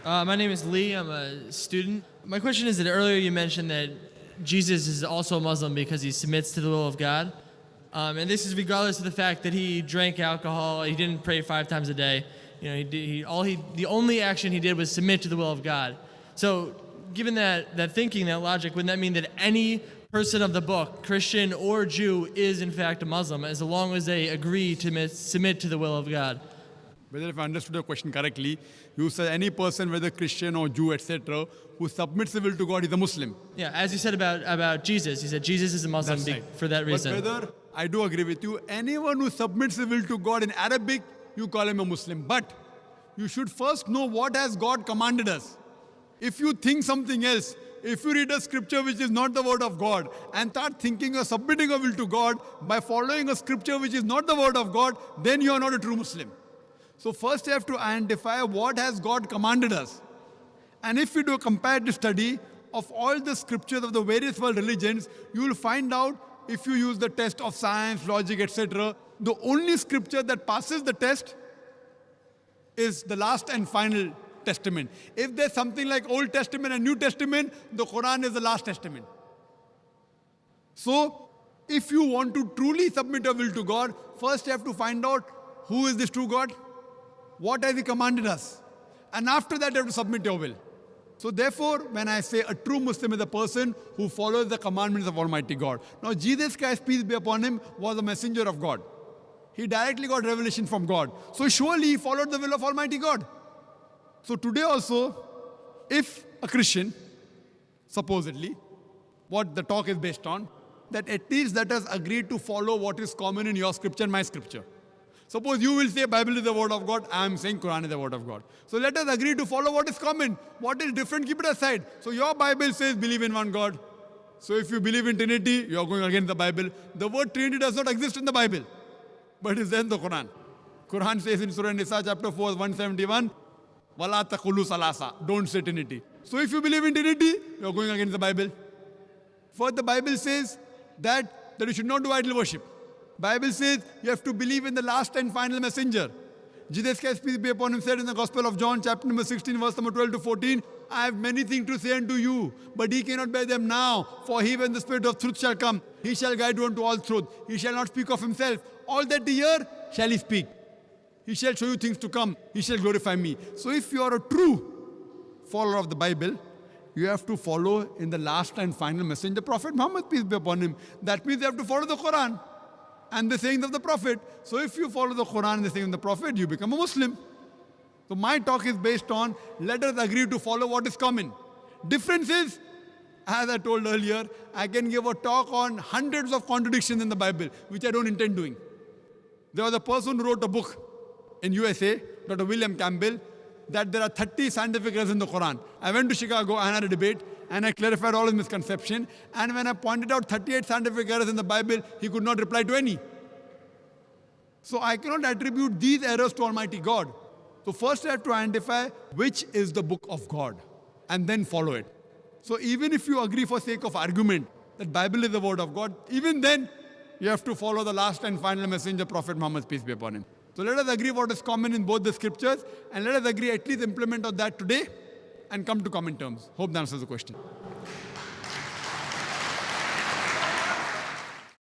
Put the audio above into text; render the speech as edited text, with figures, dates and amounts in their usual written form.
My name is Lee. I'm a student. My question is that earlier you mentioned that Jesus is also a Muslim because he submits to the will of God. And this is regardless of the fact that he drank alcohol, he didn't pray 5 times a day. You know, the only action he did was submit to the will of God. So, given that thinking, that logic, wouldn't that mean that any person of the book, Christian or Jew, is in fact a Muslim, as long as they agree to submit to the will of God? Whether if I understood your question correctly, you said any person, whether Christian or Jew, etc., who submits the will to God is a Muslim. Yeah, as you said about Jesus, you said Jesus is a Muslim That's right. for that reason. But whether, I do agree with you, anyone who submits the will to God in Arabic, you call him a Muslim. But you should first know what has God commanded us. If you think something else, if you read a scripture which is not the word of God and start thinking or submitting a will to God by following a scripture which is not the word of God, then you are not a true Muslim. So first you have to identify what has God commanded us. And if you do a comparative study of all the scriptures of the various world religions, you will find out, if you use the test of science, logic, etc., the only scripture that passes the test is the last and final testament. If there's something like Old Testament and New Testament, the Quran is the last testament. So, if you want to truly submit your will to God, first you have to find out who is this true God, what has He commanded us, and after that you have to submit your will. So therefore, when I say a true Muslim is a person who follows the commandments of Almighty God. Now Jesus Christ, peace be upon Him, was a messenger of God. He directly got revelation from God. So surely he followed the will of Almighty God. So today also, if a Christian, supposedly, what the talk is based on, that at least let us agree to follow what is common in your scripture and my scripture. Suppose you will say Bible is the word of God, I am saying Quran is the word of God. So let us agree to follow what is common. What is different, keep it aside. So your Bible says believe in one God. So if you believe in Trinity, you are going against the Bible. The word Trinity does not exist in the Bible, but is there in the Quran. Quran says in Surah Nisa chapter 4, 171, Wala taqulu salasa, don't say Trinity. So if you believe in Trinity, you are going against the Bible. First, the Bible says that you should not do idol worship. Bible says you have to believe in the last and final messenger. Jesus Christ, peace be upon Him, said in the Gospel of John, chapter number 16, verse number 12 to 14, I have many things to say unto you, but ye cannot bear them now. For He, when the Spirit of truth shall come, He shall guide you unto all truth. He shall not speak of Himself. All that ye hear shall He speak. He shall show you things to come. He shall glorify me. So if you are a true follower of the Bible, you have to follow in the last and final messenger, Prophet Muhammad, peace be upon him. That means you have to follow the Quran and the sayings of the Prophet. So if you follow the Quran and the sayings of the Prophet, you become a Muslim. So my talk is based on, let us agree to follow what is common. Difference is, as I told earlier, I can give a talk on hundreds of contradictions in the Bible, which I don't intend doing. There was a person who wrote a book in USA, Dr. William Campbell, that there are 30 scientific errors in the Quran. I went to Chicago and had a debate, and I clarified all his misconceptions. And when I pointed out 38 scientific errors in the Bible, he could not reply to any. So I cannot attribute these errors to Almighty God. So first I have to identify which is the book of God, and then follow it. So even if you agree for sake of argument that Bible is the word of God, even then you have to follow the last and final messenger, Prophet Muhammad, peace be upon him. So let us agree what is common in both the scriptures, and let us agree at least implement of that today and come to common terms. Hope that answers the question.